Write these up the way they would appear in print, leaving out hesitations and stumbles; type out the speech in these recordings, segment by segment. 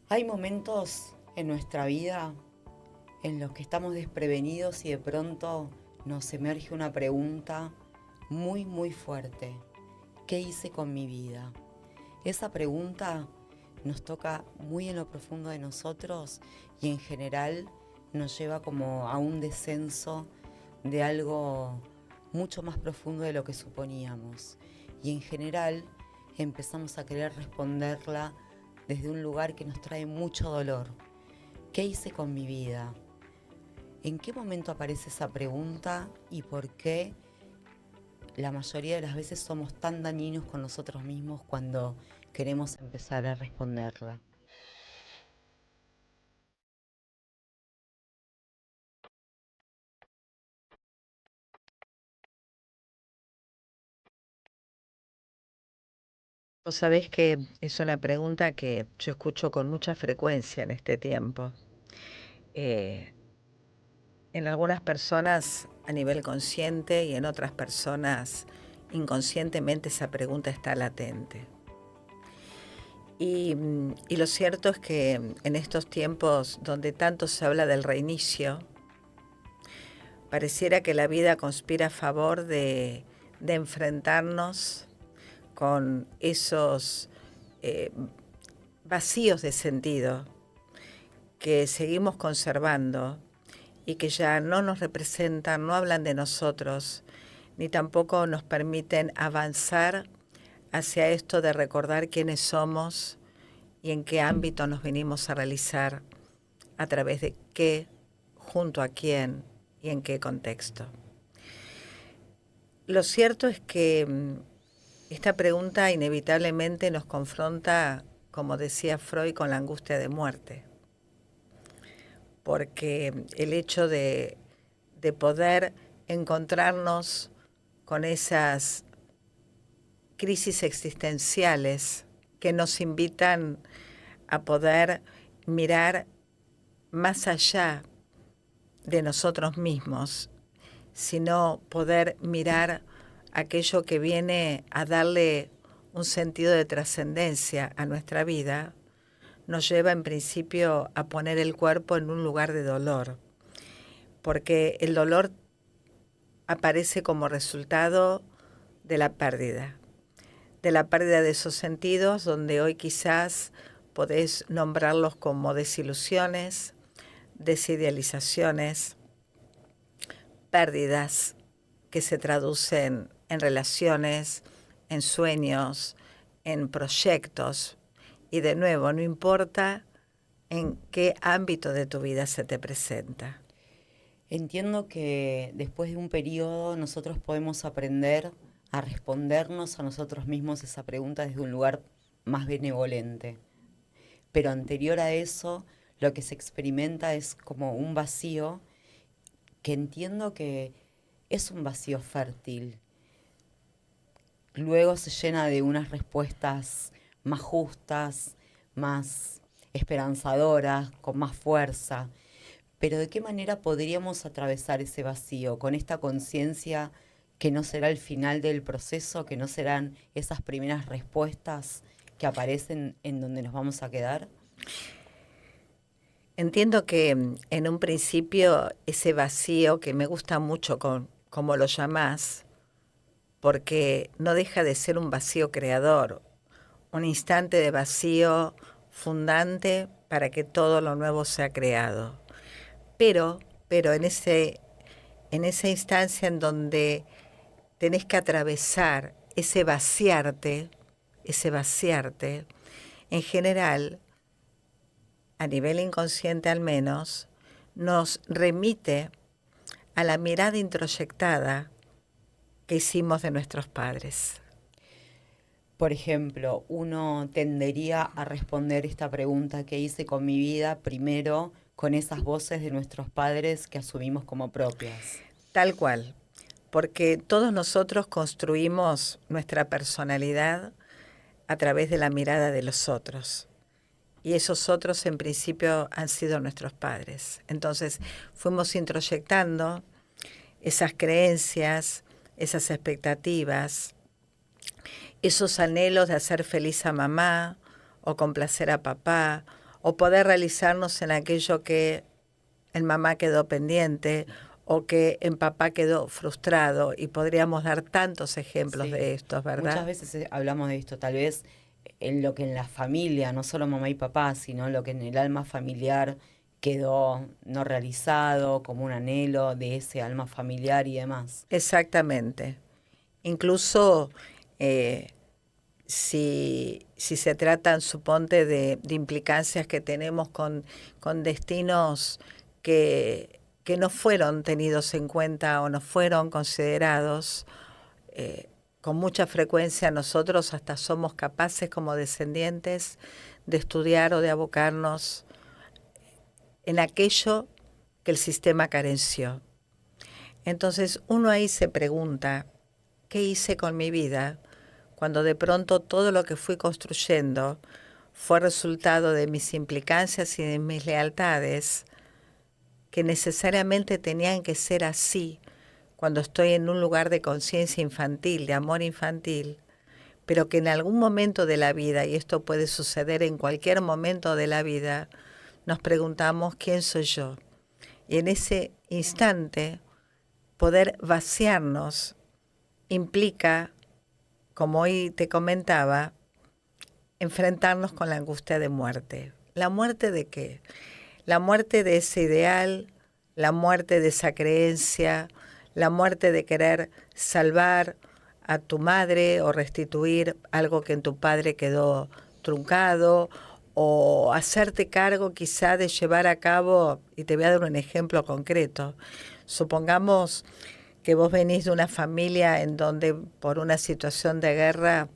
Hay momentos en nuestra vida en los que estamos desprevenidos y de pronto nos emerge una pregunta muy fuerte. ¿Qué hice con mi vida? Esa pregunta nos toca muy en lo profundo de nosotros y en general nos lleva como a un descenso de algo mucho más profundo de lo que suponíamos. Y en general empezamos a querer responderla desde un lugar que nos trae mucho dolor. ¿Qué hice con mi vida? ¿En qué momento aparece esa pregunta y por qué la mayoría de las veces somos tan dañinos con nosotros mismos cuando queremos empezar a responderla? Vos sabés que es una pregunta que yo escucho con mucha frecuencia en este tiempo. Eh, en algunas personas a nivel consciente y en otras personas inconscientemente esa pregunta está latente. Y lo cierto es que en estos tiempos donde tanto se habla del reinicio, pareciera que la vida conspira a favor de enfrentarnos con esos eh, vacíos de sentido que seguimos conservando y que ya no nos representan, no hablan de nosotros, ni tampoco nos permiten avanzar hacia esto de recordar quiénes somos y en qué ámbito nos venimos a realizar, a través de qué, junto a quién y en qué contexto. Lo cierto es que esta pregunta inevitablemente nos confronta, como decía Freud, con la angustia de muerte, porque el hecho de poder encontrarnos con esas crisis existenciales que nos invitan a poder mirar más allá de nosotros mismos, sino poder mirar aquello que viene a darle un sentido de trascendencia a nuestra vida, nos lleva en principio a poner el cuerpo en un lugar de dolor, porque el dolor aparece como resultado de la pérdida de esos sentidos, donde hoy quizás podés nombrarlos como desilusiones, desidealizaciones, pérdidas que se traducen en relaciones, en sueños, en proyectos. Y de nuevo, no importa en qué ámbito de tu vida se te presenta. Entiendo que después de un periodo nosotros podemos aprender a respondernos a nosotros mismos esa pregunta desde un lugar más benevolente. Pero anterior a eso, lo que se experimenta es como un vacío que entiendo que es un vacío fértil. Luego se llena de unas respuestas más justas, más esperanzadoras, con más fuerza. Pero ¿de qué manera podríamos atravesar ese vacío con esta conciencia que no será el final del proceso, que no serán esas primeras respuestas que aparecen en donde nos vamos a quedar? Entiendo que en un principio ese vacío, que me gusta mucho como lo llamás, porque no deja de ser un vacío creador, un instante de vacío fundante para que todo lo nuevo sea creado. Pero, pero en esa instancia en donde tenés que atravesar ese vaciarte, en general, a nivel inconsciente al menos, nos remite a la mirada introyectada que hicimos de nuestros padres. Por ejemplo, uno tendería a responder esta pregunta que hice con mi vida primero con esas voces de nuestros padres que asumimos como propias. Tal cual, porque todos nosotros construimos nuestra personalidad a través de la mirada de los otros. Y esos otros en principio han sido nuestros padres. Entonces fuimos introyectando esas creencias, esas expectativas, esos anhelos de hacer feliz a mamá o complacer a papá o poder realizarnos en aquello que en mamá quedó pendiente o que en papá quedó frustrado, y podríamos dar tantos ejemplos Sí, de estos, muchas ¿verdad? veces hablamos de esto, tal vez en lo que en la familia, no solo mamá y papá, sino lo que en el alma familiar quedó no realizado, como un anhelo de ese alma familiar y demás. Exactamente. Incluso eh, si se tratan, suponte, de implicancias que tenemos con destinos que no fueron tenidos en cuenta o no fueron considerados, con mucha frecuencia nosotros hasta somos capaces como descendientes de estudiar o de abocarnos en aquello que el sistema carenció. Entonces uno ahí se pregunta, ¿qué hice con mi vida cuando de pronto todo lo que fui construyendo fue resultado de mis implicancias y de mis lealtades, que necesariamente tenían que ser así cuando estoy en un lugar de conciencia infantil, de amor infantil, pero que en algún momento de la vida, y esto puede suceder en cualquier momento de la vida, nos preguntamos quién soy yo? Y en ese instante poder vaciarnos implica, como hoy te comentaba, enfrentarnos con la angustia de muerte. ¿La muerte de qué? La muerte de ese ideal, la muerte de esa creencia, la muerte de querer salvar a tu madre o restituir algo que en tu padre quedó truncado, o hacerte cargo quizá de llevar a cabo, y te voy a dar un ejemplo concreto. Supongamos que vos venís de una familia en donde por una situación de guerra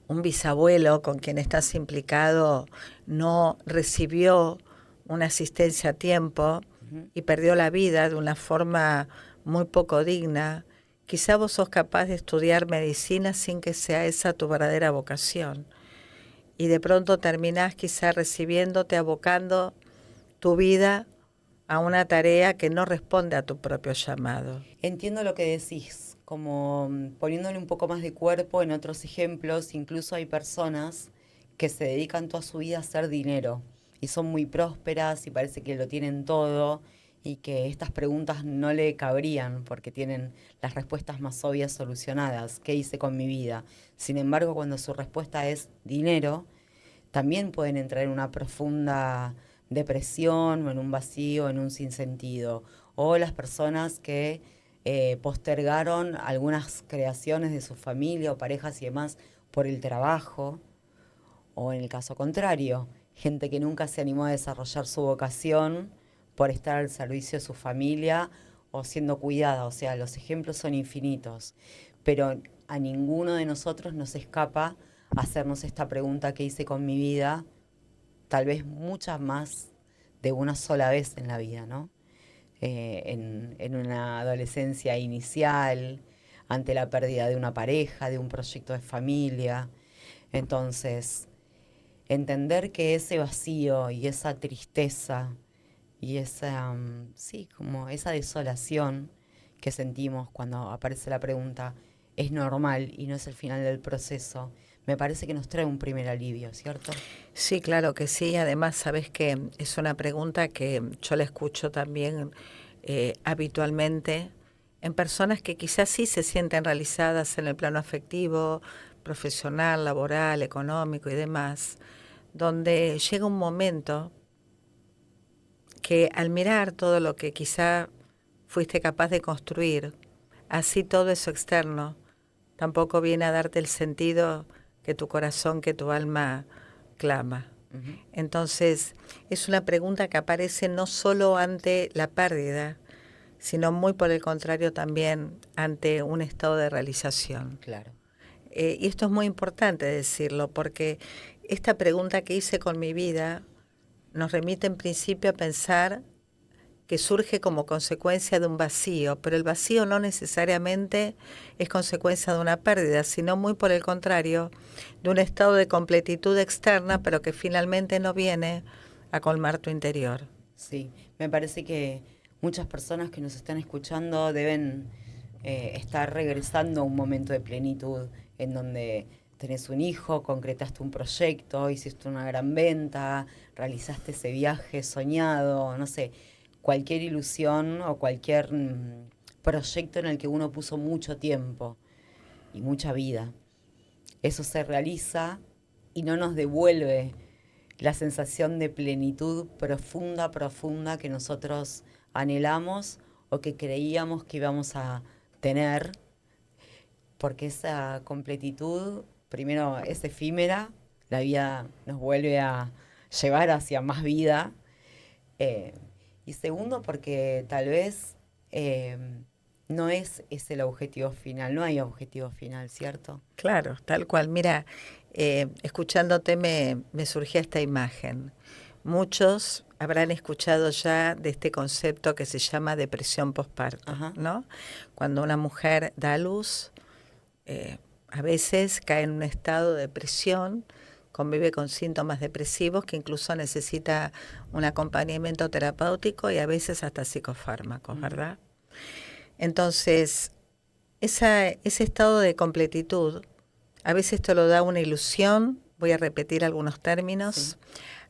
un bisabuelo con quien estás implicado no recibió una asistencia a tiempo Ujú. y perdió la vida de una forma muy poco digna. Quizá vos sos capaz de estudiar medicina sin que sea esa tu verdadera vocación. Y de pronto terminás quizá recibiéndote, abocando tu vida a una tarea que no responde a tu propio llamado. Entiendo lo que decís, como poniéndole un poco más de cuerpo en otros ejemplos, incluso hay personas que se dedican toda su vida a hacer dinero y son muy prósperas y parece que lo tienen todo y que estas preguntas no le cabrían porque tienen las respuestas más obvias solucionadas. ¿Qué hice con mi vida? Sin embargo, cuando su respuesta es dinero, también pueden entrar en una profunda depresión o en un vacío, en un sinsentido. O las personas que postergaron algunas creaciones de su familia o parejas y demás por el trabajo, o en el caso contrario, gente que nunca se animó a desarrollar su vocación por estar al servicio de su familia o siendo cuidada. O sea, los ejemplos son infinitos, pero a ninguno de nosotros nos escapa hacernos esta pregunta: ¿qué hice con mi vida? Tal vez muchas más de una sola vez en la vida, ¿no? En una adolescencia inicial, ante la pérdida de una pareja, de un proyecto de familia. Entonces, entender que ese vacío y esa tristeza y esa, sí, como esa desolación que sentimos cuando aparece la pregunta es normal y no es el final del proceso, me parece que nos trae un primer alivio, ¿cierto? Sí, claro que sí. Además, sabes que es una pregunta que yo la escucho también habitualmente en personas que quizás sí se sienten realizadas en el plano afectivo, profesional, laboral, económico y demás, donde llega un momento que al mirar todo lo que quizá fuiste capaz de construir, así todo eso externo, tampoco viene a darte el sentido que tu corazón, que tu alma clama. Ujú. Entonces, es una pregunta que aparece no solo ante la pérdida, sino muy por el contrario también ante un estado de realización. Claro. Y esto es muy importante decirlo, porque esta pregunta que hice con mi vida nos remite en principio a pensar que surge como consecuencia de un vacío, pero el vacío no necesariamente es consecuencia de una pérdida, sino muy por el contrario, de un estado de completitud externa, pero que finalmente no viene a colmar tu interior. Sí, me parece que muchas personas que nos están escuchando deben estar regresando a un momento de plenitud en donde tenés un hijo, concretaste un proyecto, hiciste una gran venta, realizaste ese viaje soñado, no sé, cualquier ilusión o cualquier proyecto en el que uno puso mucho tiempo y mucha vida. Eso se realiza y no nos devuelve la sensación de plenitud profunda, profunda que nosotros anhelamos o que creíamos que íbamos a tener, porque esa completitud, primero, es efímera, la vida nos vuelve a llevar hacia más vida, eh, y segundo, porque tal vez no es ese el objetivo final, no hay objetivo final, ¿cierto? Claro, tal cual. Mira, escuchándote me surgía esta imagen. Muchos habrán escuchado ya de este concepto que se llama depresión postparto, Ajá. ¿no? Cuando una mujer da a luz, a veces cae en un estado de depresión, convive con síntomas depresivos que incluso necesita un acompañamiento terapéutico y a veces hasta psicofármacos, ¿verdad? Entonces, ese estado de completitud, a veces te lo da una ilusión, voy a repetir algunos términos, Sí.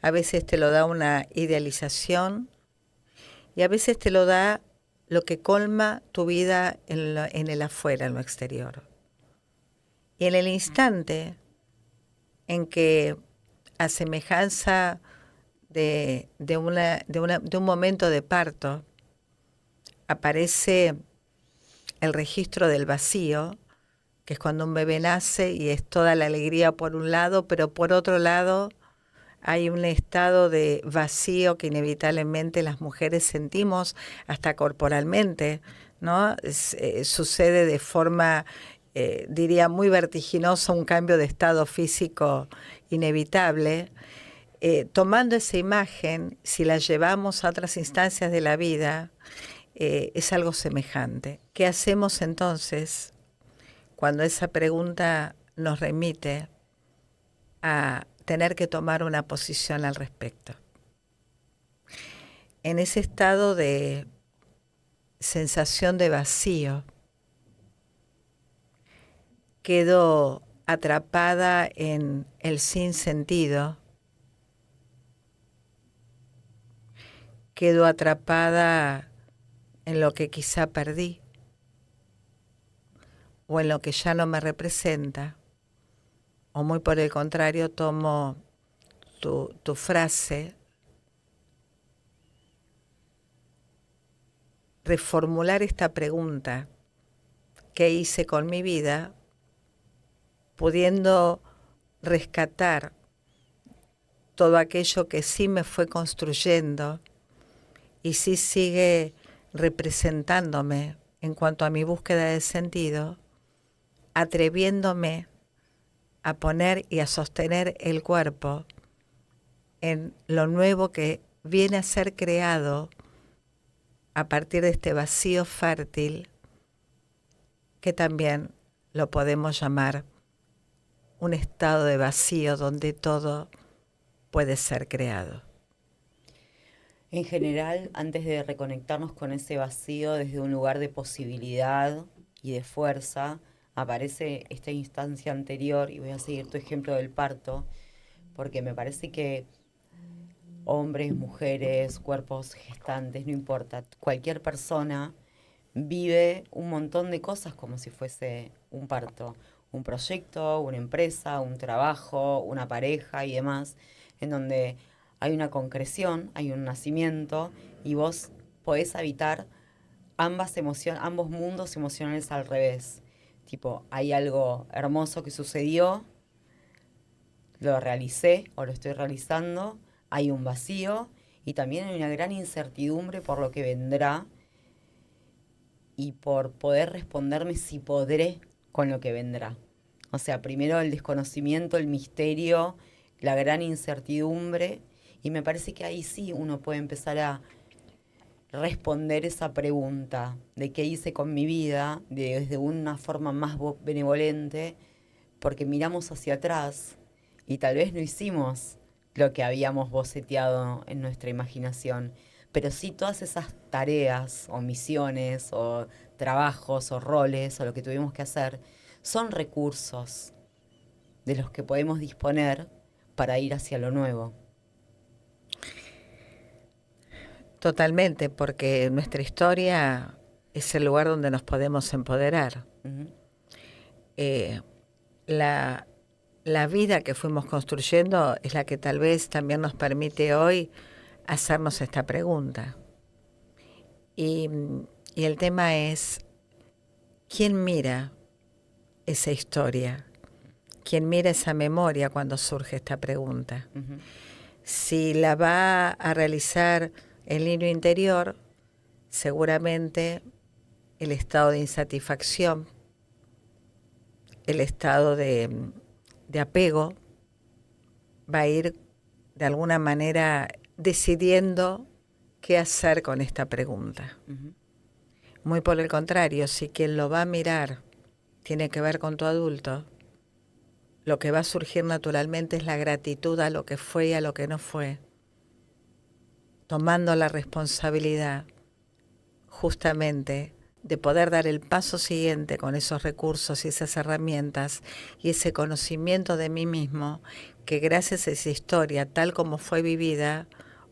a veces te lo da una idealización y a veces te lo da lo que colma tu vida en el afuera, en lo exterior. Y en el instante en que, a semejanza de un momento de parto, aparece el registro del vacío, que es cuando un bebé nace y es toda la alegría por un lado, pero por otro lado hay un estado de vacío que inevitablemente las mujeres sentimos hasta corporalmente, ¿no? Sucede de forma, diría, muy vertiginosa, un cambio de estado físico inevitable. Tomando esa imagen, si la llevamos a otras instancias de la vida, es algo semejante. ¿Qué hacemos entonces cuando esa pregunta nos remite a tener que tomar una posición al respecto? En ese estado de sensación de vacío, quedo atrapada en el sinsentido, quedo atrapada en lo que quizá perdí o en lo que ya no me representa, o muy por el contrario tomo tu frase, reformular esta pregunta: ¿qué hice con mi vida?, pudiendo rescatar todo aquello que sí me fue construyendo y sí sigue representándome en cuanto a mi búsqueda de sentido, atreviéndome a poner y a sostener el cuerpo en lo nuevo que viene a ser creado a partir de este vacío fértil, que también lo podemos llamar un estado de vacío donde todo puede ser creado. En general, antes de reconectarnos con ese vacío desde un lugar de posibilidad y de fuerza, aparece esta instancia anterior, y voy a seguir tu ejemplo del parto, porque me parece que hombres, mujeres, cuerpos gestantes, no importa, cualquier persona vive un montón de cosas como si fuese un parto, un proyecto, una empresa, un trabajo, una pareja y demás, en donde hay una concreción, hay un nacimiento y vos podés habitar ambos mundos emocionales al revés. Tipo, hay algo hermoso que sucedió, lo realicé o lo estoy realizando, hay un vacío y también hay una gran incertidumbre por lo que vendrá y por poder responderme si podré con lo que vendrá. O sea, primero el desconocimiento, el misterio, la gran incertidumbre, y me parece que ahí sí uno puede empezar a responder esa pregunta de qué hice con mi vida desde una forma más benevolente, porque miramos hacia atrás y tal vez no hicimos lo que habíamos boceteado en nuestra imaginación, pero sí todas esas tareas o misiones o trabajos o roles o lo que tuvimos que hacer son recursos de los que podemos disponer para ir hacia lo nuevo. Totalmente, porque nuestra historia es el lugar donde nos podemos empoderar. Ujú. La vida que fuimos construyendo es la que tal vez también nos permite hoy hacernos esta pregunta. Y, y el tema es, ¿quién mira esa historia? ¿Quién mira esa memoria cuando surge esta pregunta? Uh-huh. Si la va a realizar el niño interior, seguramente el estado de insatisfacción, el estado de apego, va a ir de alguna manera decidiendo qué hacer con esta pregunta. Uh-huh. Muy por el contrario, si quien lo va a mirar tiene que ver con tu adulto, lo que va a surgir naturalmente es la gratitud a lo que fue y a lo que no fue, tomando la responsabilidad justamente de poder dar el paso siguiente con esos recursos y esas herramientas y ese conocimiento de mí mismo que gracias a esa historia tal como fue vivida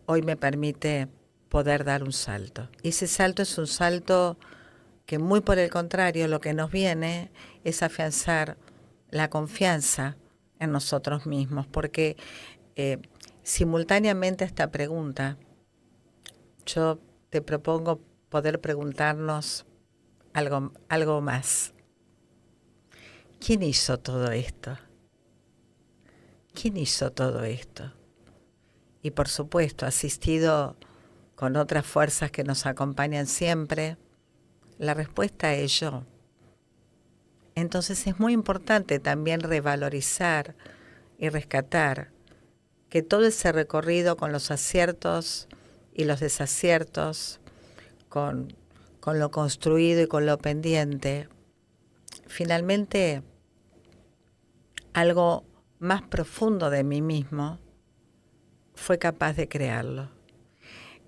hoy me permite poder dar un salto. Y ese salto es un salto que muy por el contrario lo que nos viene es afianzar la confianza en nosotros mismos, porque simultáneamente a esta pregunta yo te propongo poder preguntarnos algo más. ¿Quién hizo todo esto? ¿Quién hizo todo esto? Y por supuesto, asistido con otras fuerzas que nos acompañan siempre, la respuesta es yo. Entonces es muy importante también revalorizar y rescatar que todo ese recorrido con los aciertos y los desaciertos, con lo construido y con lo pendiente, finalmente algo más profundo de mí mismo fue capaz de crearlo.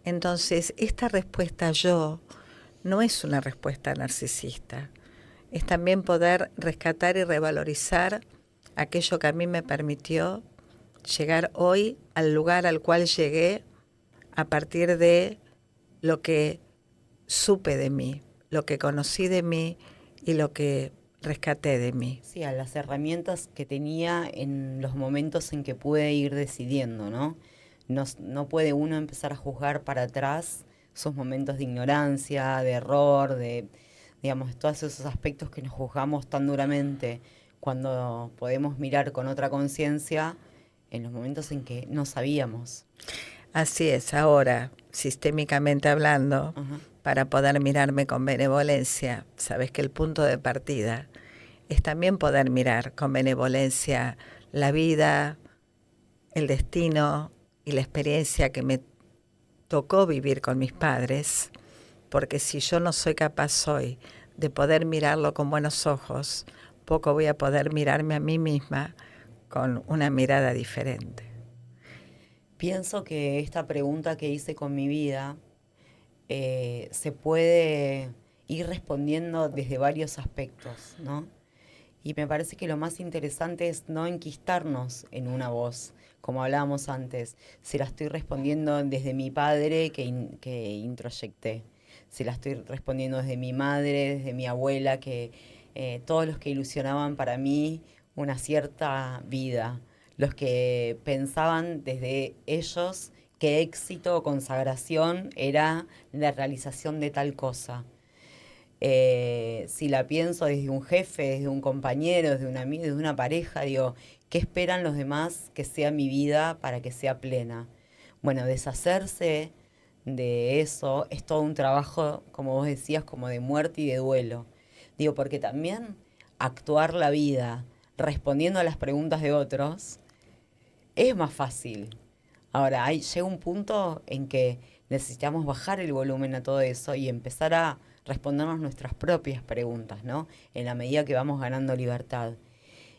Entonces, esta respuesta yo no es una respuesta narcisista, es también poder rescatar y revalorizar aquello que a mí me permitió llegar hoy al lugar al cual llegué a partir de lo que supe de mí, lo que conocí de mí y lo que rescaté de mí. Sí, a las herramientas que tenía en los momentos en que pude ir decidiendo, ¿no? No puede uno empezar a juzgar para atrás sus momentos de ignorancia, de error, de, digamos, todos esos aspectos que nos juzgamos tan duramente cuando podemos mirar con otra conciencia en los momentos en que no sabíamos. Así es, ahora, sistémicamente hablando, Ajá. para poder mirarme con benevolencia, sabes que el punto de partida es también poder mirar con benevolencia la vida, el destino y la experiencia que me tocó vivir con mis padres, porque si yo no soy capaz hoy de poder mirarlo con buenos ojos, poco voy a poder mirarme a mí misma con una mirada diferente. Pienso que esta pregunta que hice con mi vida se puede ir respondiendo desde varios aspectos, ¿no? Y me parece que lo más interesante es no enquistarnos en una voz, como hablábamos antes. Si la estoy respondiendo desde mi padre que introyecté, si la estoy respondiendo desde mi madre, desde mi abuela, que todos los que ilusionaban para mí una cierta vida, los que pensaban desde ellos que éxito o consagración era la realización de tal cosa. Si la pienso desde un jefe, desde un compañero, desde un amigo, desde una pareja, digo, ¿qué esperan los demás que sea mi vida para que sea plena? Bueno, deshacerse de eso es todo un trabajo, como vos decías, como de muerte y de duelo. Digo, porque también actuar la vida respondiendo a las preguntas de otros es más fácil. Ahora, llega un punto en que necesitamos bajar el volumen a todo eso y empezar a respondernos nuestras propias preguntas, ¿no? En la medida que vamos ganando libertad.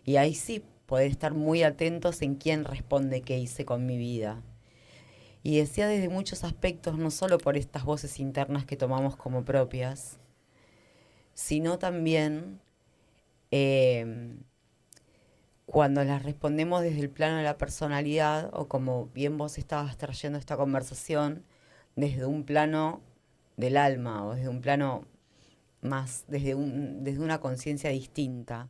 Y ahí sí, poder estar muy atentos en quién responde qué hice con mi vida. Y decía desde muchos aspectos, no solo por estas voces internas que tomamos como propias, sino también cuando las respondemos desde el plano de la personalidad, o como bien vos estabas trayendo esta conversación, desde un plano del alma, o desde un plano más, desde una conciencia distinta,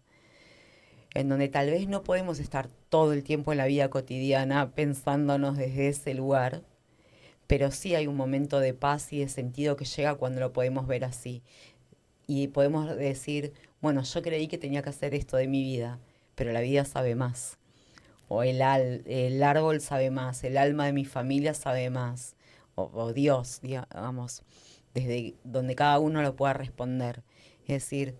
en donde tal vez no podemos estar todo el tiempo en la vida cotidiana pensándonos desde ese lugar, pero sí hay un momento de paz y de sentido que llega cuando lo podemos ver así. Y podemos decir, bueno, yo creí que tenía que hacer esto de mi vida, pero la vida sabe más. O el árbol sabe más, el alma de mi familia sabe más. O Dios, digamos, desde donde cada uno lo pueda responder. Es decir,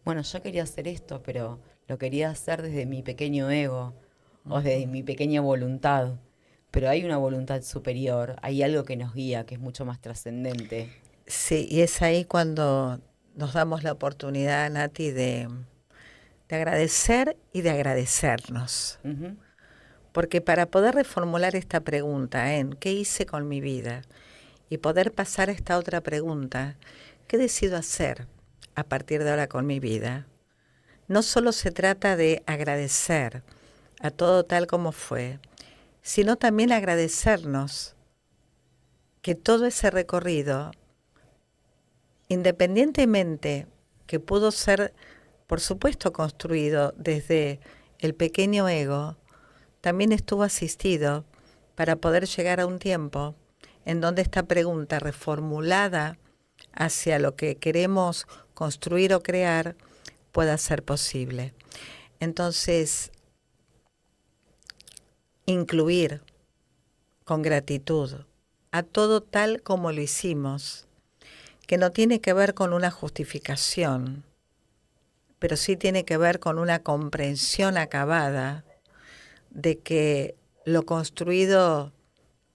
bueno, yo quería hacer esto, pero lo quería hacer desde mi pequeño ego o desde mi pequeña voluntad. Pero hay una voluntad superior, hay algo que nos guía, que es mucho más trascendente. Sí, y es ahí cuando nos damos la oportunidad, Nati, de agradecer y de agradecernos. Ujú. Porque para poder reformular esta pregunta en ¿qué hice con mi vida? Y poder pasar a esta otra pregunta, ¿qué decido hacer a partir de ahora con mi vida? No solo se trata de agradecer a todo tal como fue, sino también agradecernos que todo ese recorrido, independientemente que pudo ser, por supuesto, construido desde el pequeño ego, también estuvo asistido para poder llegar a un tiempo en donde esta pregunta reformulada hacia lo que queremos construir o crear pueda ser posible. Entonces, incluir con gratitud a todo tal como lo hicimos, que no tiene que ver con una justificación, pero sí tiene que ver con una comprensión acabada de que lo construido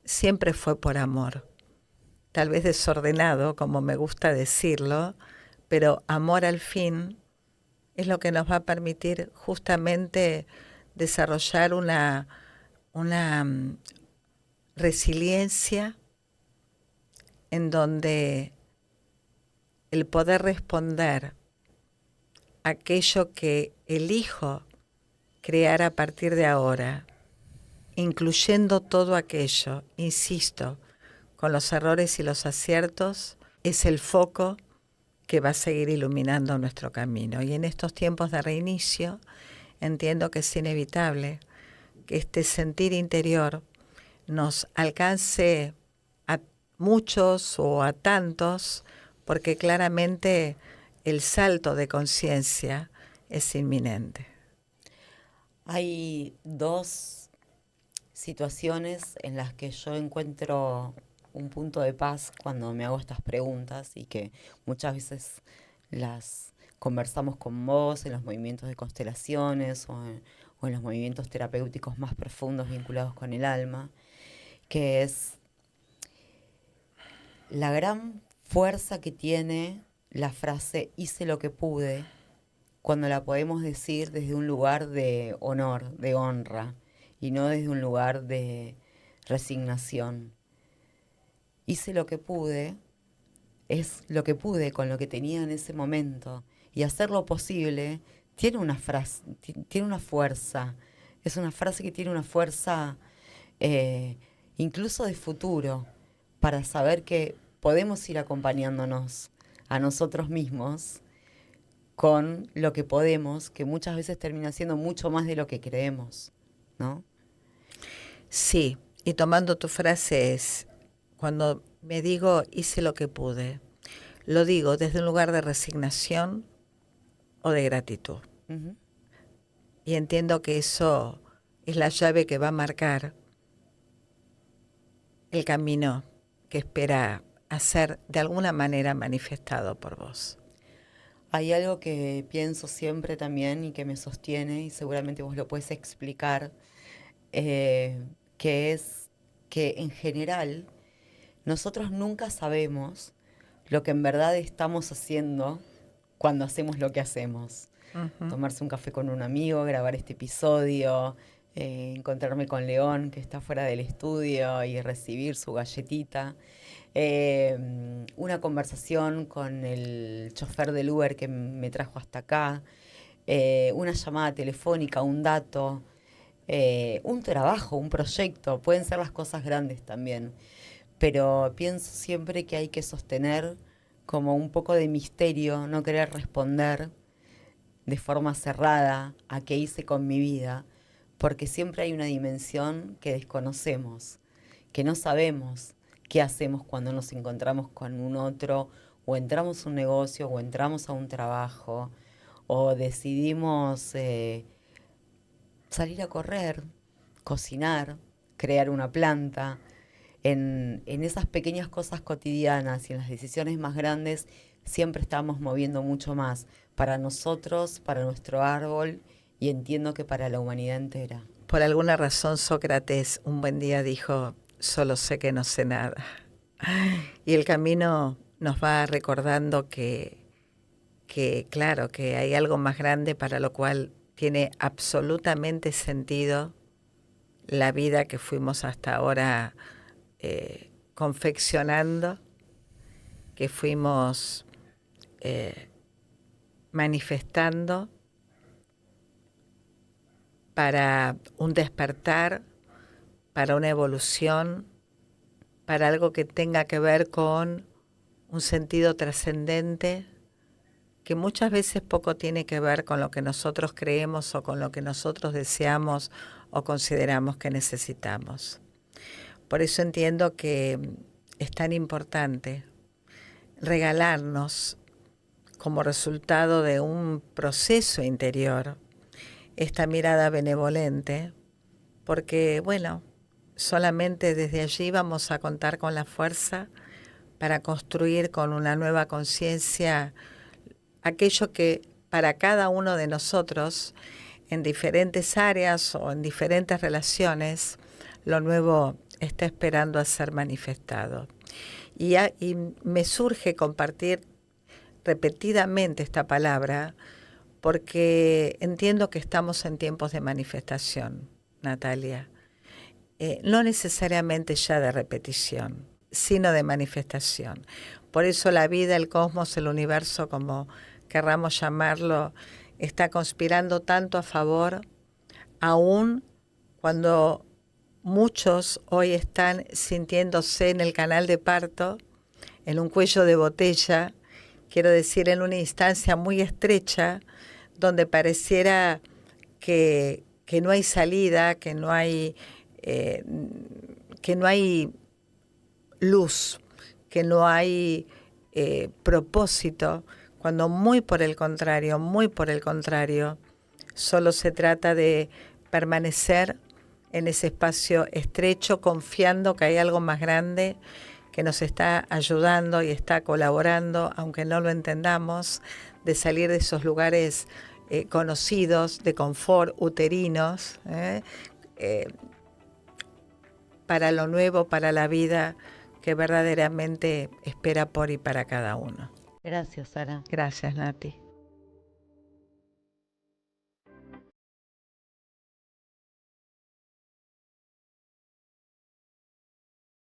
siempre fue por amor, tal vez desordenado, como me gusta decirlo, pero amor al fin es lo que nos va a permitir justamente desarrollar una resiliencia en donde el poder responder a aquello que elijo crear a partir de ahora, incluyendo todo aquello, insisto, con los errores y los aciertos, es el foco que va a seguir iluminando nuestro camino. Y en estos tiempos de reinicio, entiendo que es inevitable que este sentir interior nos alcance a muchos o a tantos, porque claramente el salto de conciencia es inminente. Hay dos situaciones en las que yo encuentro un punto de paz cuando me hago estas preguntas y que muchas veces las conversamos con vos en los movimientos de constelaciones o en los movimientos terapéuticos más profundos vinculados con el alma, que es la gran fuerza que tiene la frase hice lo que pude cuando la podemos decir desde un lugar de honor, de honra, y no desde un lugar de resignación. Hice lo que pude, es lo que pude con lo que tenía en ese momento, y hacer lo posible tiene una frase, tiene una fuerza, es una frase que tiene una fuerza eh, incluso de futuro, para saber que podemos ir acompañándonos a nosotros mismos con lo que podemos, que muchas veces termina siendo mucho más de lo que creemos, ¿no? Sí, y tomando tu frase es, cuando me digo hice lo que pude, lo digo desde un lugar de resignación o de gratitud. Ujú. Y entiendo que eso es la llave que va a marcar el camino que espera a ser de alguna manera manifestado por vos. Hay algo que pienso siempre también y que me sostiene, y seguramente vos lo puedes explicar, eh, que es que en general nosotros nunca sabemos lo que en verdad estamos haciendo cuando hacemos lo que hacemos. Ujú. Tomarse un café con un amigo, grabar este episodio, encontrarme con León que está fuera del estudio y recibir su galletita. Una conversación con el chofer del Uber que me trajo hasta acá. una llamada telefónica, un dato, un trabajo, un proyecto. Pueden ser las cosas grandes también. Pero pienso siempre que hay que sostener como un poco de misterio, no querer responder de forma cerrada a qué hice con mi vida, porque siempre hay una dimensión que desconocemos, que no sabemos qué hacemos cuando nos encontramos con un otro, o entramos a un negocio, o entramos a un trabajo, o decidimos salir a correr, cocinar, crear una planta. En esas pequeñas cosas cotidianas y en las decisiones más grandes siempre estamos moviendo mucho más para nosotros, para nuestro árbol y entiendo que para la humanidad entera. Por alguna razón Sócrates un buen día dijo, solo sé que no sé nada. Y el camino nos va recordando que claro, que hay algo más grande para lo cual tiene absolutamente sentido la vida que fuimos hasta ahora confeccionando, que fuimos manifestando para un despertar, para una evolución, para algo que tenga que ver con un sentido trascendente, que muchas veces poco tiene que ver con lo que nosotros creemos o con lo que nosotros deseamos o consideramos que necesitamos. Por eso entiendo que es tan importante regalarnos como resultado de un proceso interior esta mirada benevolente, porque bueno, solamente desde allí vamos a contar con la fuerza para construir con una nueva conciencia aquello que para cada uno de nosotros, en diferentes áreas o en diferentes relaciones, lo nuevo está esperando a ser manifestado. Y me surge compartir repetidamente esta palabra porque entiendo que estamos en tiempos de manifestación, Natalia. No necesariamente ya de repetición, sino de manifestación. Por eso la vida, el cosmos, el universo, como querramos llamarlo, está conspirando tanto a favor, aún cuando muchos hoy están sintiéndose en el canal de parto, en un cuello de botella, quiero decir, en una instancia muy estrecha, donde pareciera que no hay salida, que no hay luz, que no hay propósito, cuando muy por el contrario, solo se trata de permanecer en ese espacio estrecho, confiando que hay algo más grande que nos está ayudando y está colaborando, aunque no lo entendamos, de salir de esos lugares conocidos, de confort, uterinos, para lo nuevo, para la vida que verdaderamente espera por y para cada uno. Gracias, Sara. Gracias, Nati.